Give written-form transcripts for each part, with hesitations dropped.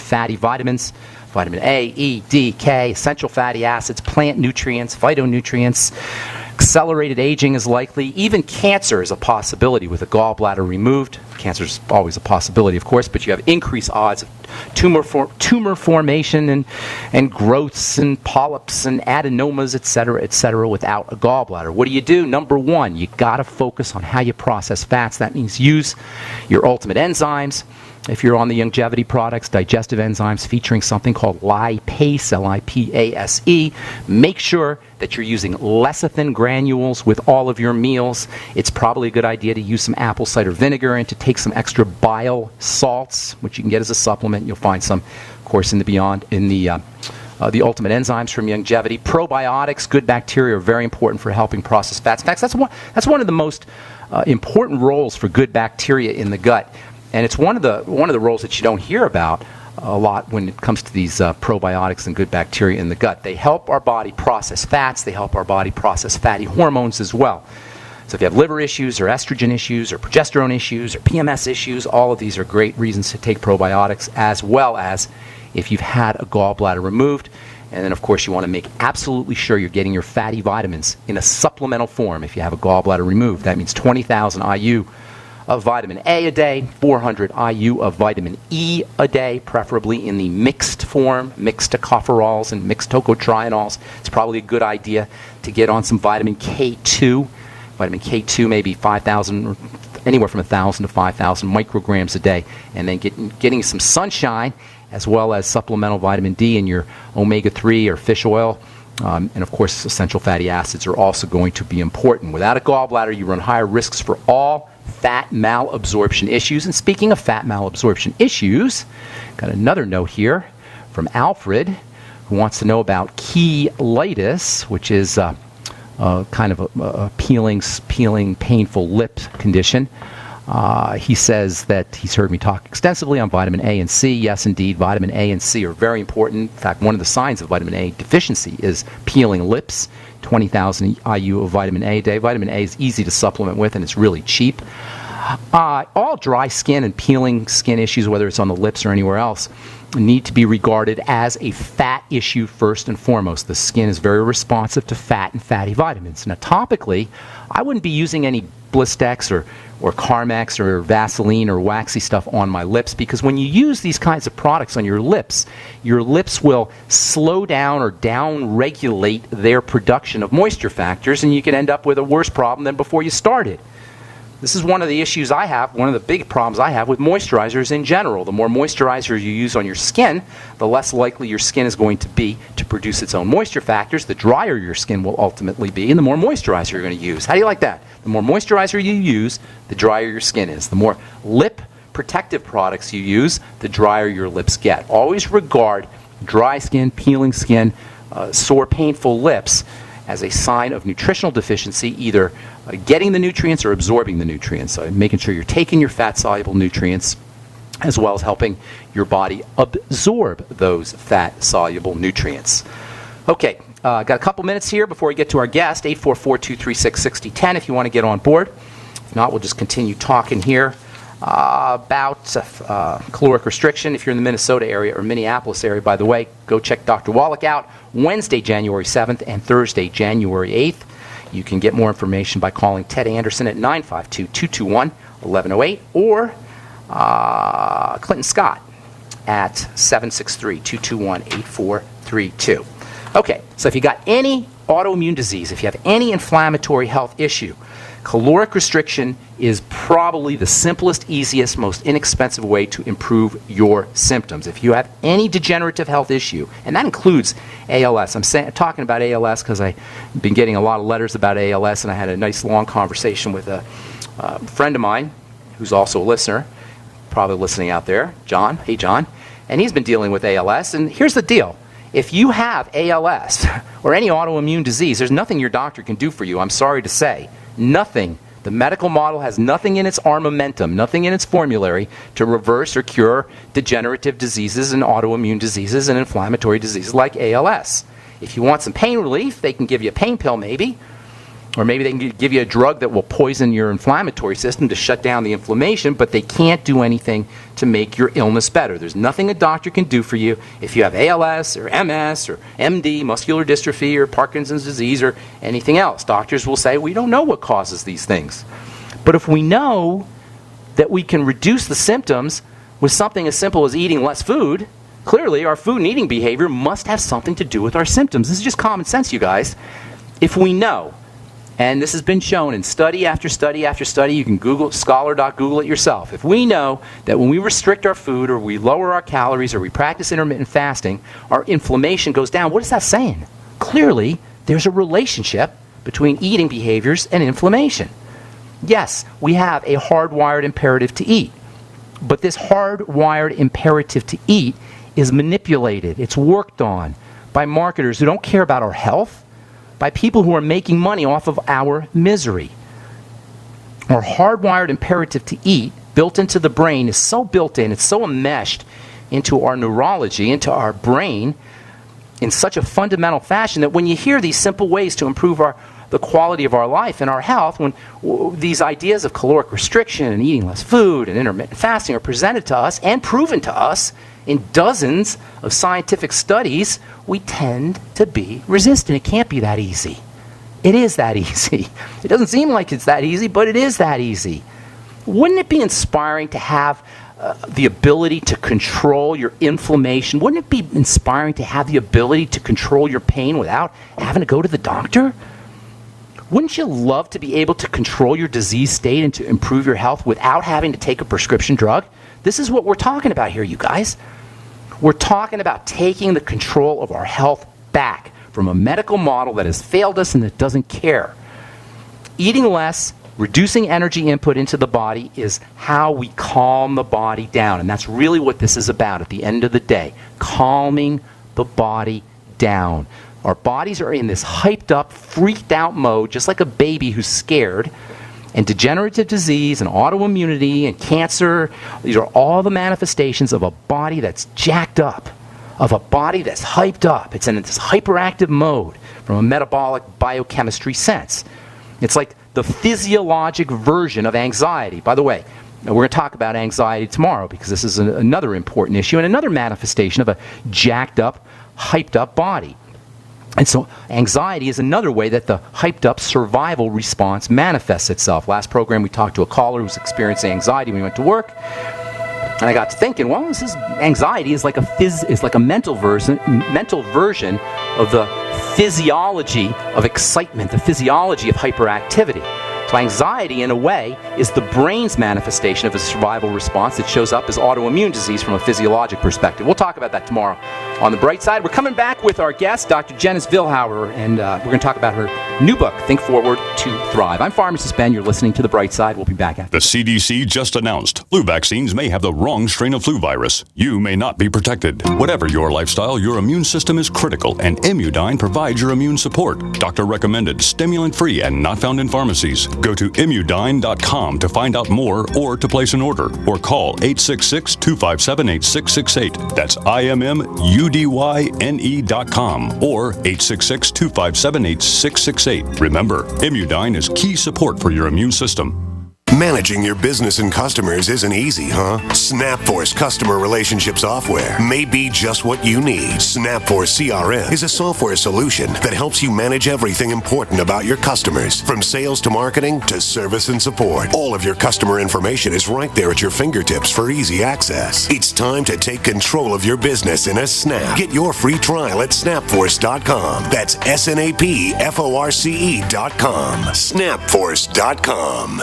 fatty vitamins, vitamin A, E, D, K, essential fatty acids, plant nutrients, phytonutrients. Accelerated aging is likely. Even cancer is a possibility with a gallbladder removed. Cancer is always a possibility, of course, but you have increased odds of tumor formation and growths and polyps and adenomas, et cetera, without a gallbladder. What do? Number one, you got to focus on how you process fats. That means use your ultimate enzymes. If you're on the longevity products, digestive enzymes featuring something called lipase, L-I-P-A-S-E. Make sure that you're using lecithin granules with all of your meals. It's probably a good idea to use some apple cider vinegar and to take some extra bile salts, which you can get as a supplement. You'll find some, of course, in the ultimate enzymes from longevity. Probiotics, good bacteria, are very important for helping process fats. In fact, that's one of the most important roles for good bacteria in the gut. And it's one of the roles that you don't hear about a lot when it comes to these probiotics and good bacteria in the gut. They help our body process fats. They help our body process fatty hormones as well. So if you have liver issues or estrogen issues or progesterone issues or PMS issues, all of these are great reasons to take probiotics, as well as if you've had a gallbladder removed. And then, of course, you want to make absolutely sure you're getting your fatty vitamins in a supplemental form if you have a gallbladder removed. That means 20,000 IU of vitamin A a day, 400 IU of vitamin E a day, preferably in the mixed form, mixed tocopherols and mixed tocotrienols. It's probably a good idea to get on some vitamin K2. Vitamin K2 maybe 5,000, anywhere from 1,000 to 5,000 micrograms a day, and then getting some sunshine, as well as supplemental vitamin D in your omega-3 or fish oil. And of course, essential fatty acids are also going to be important. Without a gallbladder, you run higher risks for all fat malabsorption issues. And speaking of fat malabsorption issues, got another note here from Alfred, who wants to know about cheilitis, which is kind of a peeling, painful lip condition. He says that he's heard me talk extensively on vitamin A and C. Yes, indeed, vitamin A and C are very important. In fact, one of the signs of vitamin A deficiency is peeling lips. 20,000 IU of vitamin A a day. Vitamin A is easy to supplement with, and it's really cheap. All dry skin and peeling skin issues, whether it's on the lips or anywhere else, need to be regarded as a fat issue first and foremost. The skin is very responsive to fat and fatty vitamins. Now, topically, I wouldn't be using any Blistex or Carmex or Vaseline or waxy stuff on my lips, because when you use these kinds of products on your lips will slow down or down-regulate their production of moisture factors, and you can end up with a worse problem than before you started. This is one of the issues I have, one of the big problems I have with moisturizers in general. The more moisturizer you use on your skin, the less likely your skin is going to be to produce its own moisture factors. The drier your skin will ultimately be, and the more moisturizer you're going to use. How do you like that? The more moisturizer you use, the drier your skin is. The more lip protective products you use, the drier your lips get. Always regard dry skin, peeling skin, sore, painful lips as a sign of nutritional deficiency, either getting the nutrients or absorbing the nutrients. So making sure you're taking your fat-soluble nutrients, as well as helping your body absorb those fat-soluble nutrients. Okay, got a couple minutes here before we get to our guest, 844-236-6010 if you want to get on board. If not, we'll just continue talking here about caloric restriction. If you're in the Minnesota area or Minneapolis area, by the way, go check Dr. Wallach out Wednesday, January 7th and Thursday, January 8th. You can get more information by calling Ted Anderson at 952-221-1108 or Clinton Scott at 763-221-8432. Okay, so if you got any autoimmune disease, if you have any inflammatory health issue, caloric restriction is probably the simplest, easiest, most inexpensive way to improve your symptoms. If you have any degenerative health issue, and that includes ALS. I'm talking about ALS because I've been getting a lot of letters about ALS, and I had a nice long conversation with a friend of mine who's also a listener, probably listening out there, John. Hey, John. And he's been dealing with ALS, and here's the deal. If you have ALS or any autoimmune disease, there's nothing your doctor can do for you, I'm sorry to say. Nothing. The medical model has nothing in its armamentum, nothing in its formulary to reverse or cure degenerative diseases and autoimmune diseases and inflammatory diseases like ALS. If you want some pain relief, they can give you a pain pill maybe, Or maybe they can give you a drug that will poison your inflammatory system to shut down the inflammation, but they can't do anything to make your illness better. There's nothing a doctor can do for you if you have ALS or MS or MD, muscular dystrophy, or Parkinson's disease or anything else. Doctors will say, we don't know what causes these things. But if we know that we can reduce the symptoms with something as simple as eating less food, clearly our food and eating behavior must have something to do with our symptoms. This is just common sense, you guys. If we know, and this has been shown in study after study after study, you can Google, scholar.google it yourself. If we know that when we restrict our food or we lower our calories or we practice intermittent fasting, our inflammation goes down, what is that saying? Clearly, there's a relationship between eating behaviors and inflammation. Yes, we have a hardwired imperative to eat, but this hardwired imperative to eat is manipulated. It's worked on by marketers who don't care about our health, by people who are making money off of our misery. Our hardwired imperative to eat, built into the brain, is so built in, it's so enmeshed into our neurology, into our brain, in such a fundamental fashion that when you hear these simple ways to improve the quality of our life and our health, when these ideas of caloric restriction and eating less food and intermittent fasting are presented to us and proven to us in dozens of scientific studies, we tend to be resistant. It can't be that easy. It is that easy. It doesn't seem like it's that easy, but it is that easy. Wouldn't it be inspiring to have the ability to control your inflammation? Wouldn't it be inspiring to have the ability to control your pain without having to go to the doctor? Wouldn't you love to be able to control your disease state and to improve your health without having to take a prescription drug? This is what we're talking about here, you guys. We're talking about taking the control of our health back from a medical model that has failed us and that doesn't care. Eating less, reducing energy input into the body is how we calm the body down. And that's really what this is about at the end of the day, calming the body down. Our bodies are in this hyped up, freaked out mode, just like a baby who's scared. And degenerative disease and autoimmunity and cancer, these are all the manifestations of a body that's jacked up, of a body that's hyped up. It's in this hyperactive mode from a metabolic biochemistry sense. It's like the physiologic version of anxiety. By the way, we're going to talk about anxiety tomorrow because this is another important issue and another manifestation of a jacked up, hyped up body. And so anxiety is another way that the hyped-up survival response manifests itself. Last program, we talked to a caller who was experiencing anxiety when he went to work. And I got to thinking, well, anxiety is like a mental version of the physiology of excitement, the physiology of hyperactivity. So anxiety, in a way, is the brain's manifestation of a survival response that shows up as autoimmune disease from a physiologic perspective. We'll talk about that tomorrow. On the bright side, we're coming back with our guest, Dr. Janice Vilhauer, and we're going to talk about her new book, Think Forward to Thrive. I'm Pharmacist Ben. You're listening to The Bright Side. We'll be back after. The CDC just announced flu vaccines may have the wrong strain of flu virus. You may not be protected. Whatever your lifestyle, your immune system is critical, and Immudyne provides your immune support. Doctor recommended, stimulant-free, and not found in pharmacies. Go to Immudyne.com to find out more or to place an order, or call 866-257-8668. That's IMMUDYNE.com or 866-257-8668. Remember, Immudyne is key support for your immune system. Managing your business and customers isn't easy, huh? SnapForce customer relationship software may be just what you need. SnapForce CRM is a software solution that helps you manage everything important about your customers, from sales to marketing to service and support. All of your customer information is right there at your fingertips for easy access. It's time to take control of your business in a snap. Get your free trial at snapforce.com. That's SNAPFORCE.com. Snapforce.com.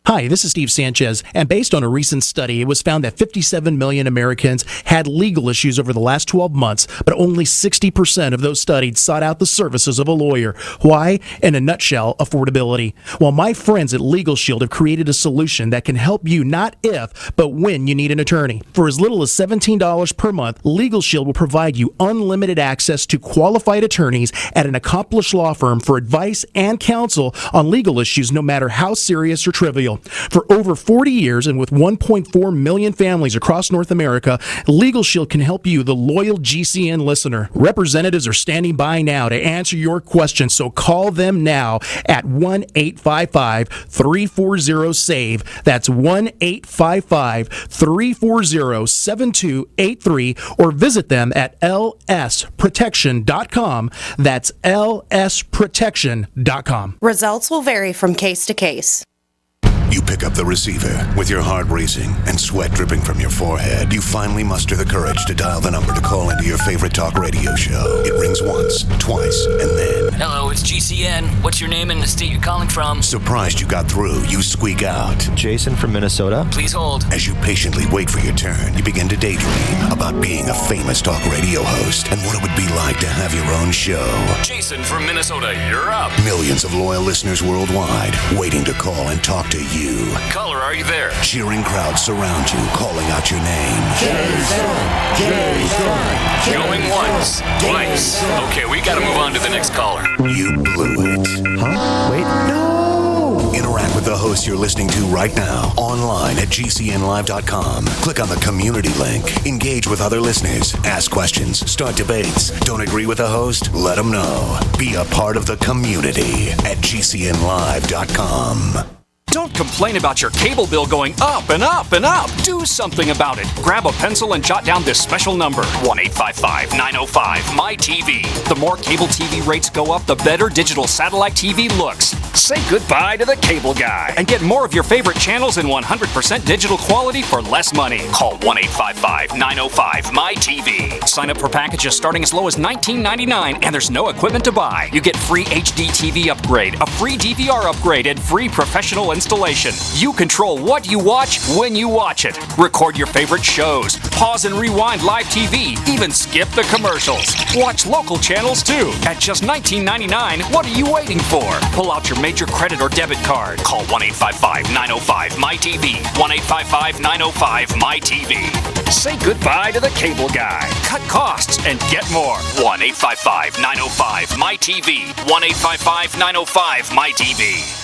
Hi, this is Steve Sanchez, and based on a recent study, it was found that 57 million Americans had legal issues over the last 12 months, but only 60% of those studied sought out the services of a lawyer. Why? In a nutshell, affordability. Well, my friends at Legal Shield have created a solution that can help you not if, but when you need an attorney. For as little as $17 per month, Legal Shield will provide you unlimited access to qualified attorneys at an accomplished law firm for advice and counsel on legal issues, no matter how serious or trivial. For over 40 years and with 1.4 million families across North America, Legal Shield can help you, the loyal GCN listener. Representatives are standing by now to answer your questions, so call them now at 1-855-340-SAVE. That's 1-855-340-7283, or visit them at lsprotection.com. That's lsprotection.com. Results will vary from case to case. You pick up the receiver. With your heart racing and sweat dripping from your forehead, you finally muster the courage to dial the number to call into your favorite talk radio show. It rings once, twice, and then... Hello, it's GCN. What's your name and the state you're calling from? Surprised you got through, you squeak out. Jason from Minnesota. Please hold. As you patiently wait for your turn, you begin to daydream about being a famous talk radio host and what it would be like to have your own show. Jason from Minnesota, you're up. Millions of loyal listeners worldwide waiting to call and talk to you. Caller, are you there? Cheering crowds surround you, calling out your name. Going once, twice. Okay, we gotta move on to the next caller. You blew it. Huh? Wait, no! Interact with the host you're listening to right now, online at gcnlive.com. Click on the community link. Engage with other listeners. Ask questions. Start debates. Don't agree with the host? Let them know. Be a part of the community at gcnlive.com. Don't complain about your cable bill going up and up and up. Do something about it. Grab a pencil and jot down this special number, 1-855-905-MY-TV. The more cable TV rates go up, the better digital satellite TV looks. Say goodbye to the cable guy and get more of your favorite channels in 100% digital quality for less money. Call 1-855-905-MY-TV. Sign up for packages starting as low as $19.99, and there's no equipment to buy. You get free HD TV upgrade, a free DVR upgrade, and free professional installation. You control what you watch when you watch it. Record your favorite shows, pause and rewind live TV, even skip the commercials. Watch local channels too. At just $19.99, what are you waiting for? Pull out your major credit or debit card. Call 1-855-905-MY-TV. 1-855-905-MY-TV. Say goodbye to the cable guy. Cut costs and get more. 1-855-905-MY-TV. 1-855-905-MY-TV.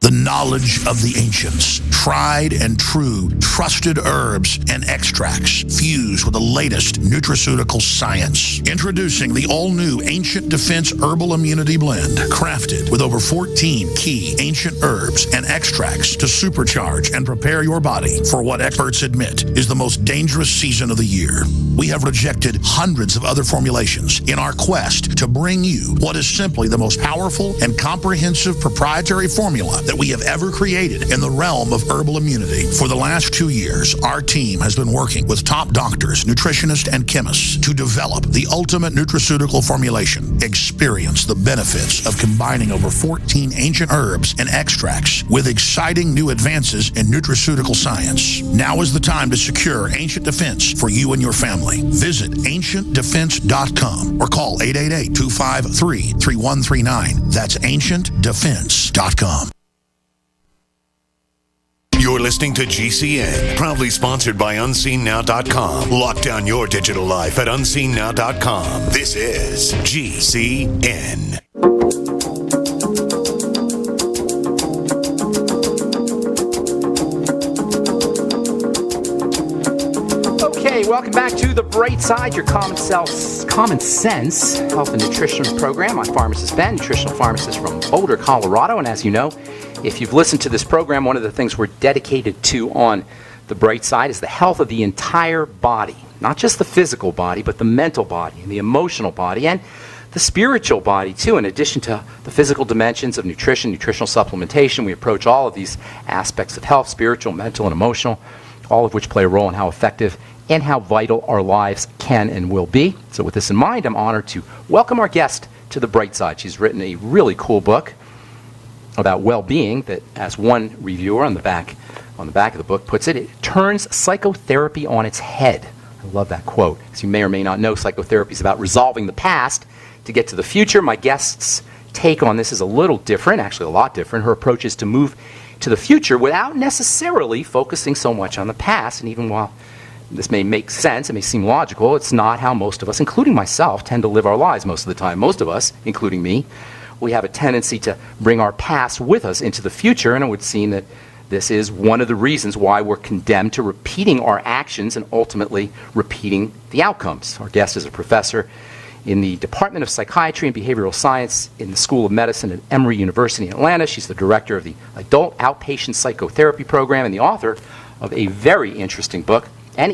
The knowledge of the ancients, tried and true, trusted herbs and extracts fused with the latest nutraceutical science. Introducing the all-new Ancient Defense Herbal Immunity Blend, crafted with over 14 key ancient herbs and extracts to supercharge and prepare your body for what experts admit is the most dangerous season of the year. We have rejected hundreds of other formulations in our quest to bring you what is simply the most powerful and comprehensive proprietary formula that we have ever created in the realm of herbal immunity. For the last 2 years, our team has been working with top doctors, nutritionists, and chemists to develop the ultimate nutraceutical formulation. Experience the benefits of combining over 14 ancient herbs and extracts with exciting new advances in nutraceutical science. Now is the time to secure Ancient Defense for you and your family. Visit ancientdefense.com or call 888-253-3139. That's ancientdefense.com. You're listening to GCN, proudly sponsored by UnseenNow.com. Lock down your digital life at UnseenNow.com. This is GCN. Okay, welcome back to The Bright Side, your common sense health and nutrition program. I'm Pharmacist Ben, nutritional pharmacist from Boulder, Colorado. And as you know, if you've listened to this program, one of the things we're dedicated to on The Bright Side is the health of the entire body. Not just the physical body, but the mental body and the emotional body and the spiritual body too. In addition to the physical dimensions of nutrition, nutritional supplementation, we approach all of these aspects of health, spiritual, mental, and emotional, all of which play a role in how effective and how vital our lives can and will be. So with this in mind, I'm honored to welcome our guest to The Bright Side. She's written a really cool book about well-being that, as one reviewer on the back of the book puts it, it turns psychotherapy on its head. I love that quote. As you may or may not know, psychotherapy is about resolving the past to get to the future. My guest's take on this is a little different, actually a lot different. Her approach is to move to the future without necessarily focusing so much on the past. And even while this may make sense, it may seem logical, it's not how most of us, including myself, tend to live our lives most of the time. Most of us, including me, we have a tendency to bring our past with us into the future, and it would seem that this is one of the reasons why we're condemned to repeating our actions and ultimately repeating the outcomes. Our guest is a professor in the Department of Psychiatry and Behavioral Science in the School of Medicine at Emory University in Atlanta. She's the director of the Adult Outpatient Psychotherapy Program and the author of a very interesting book. And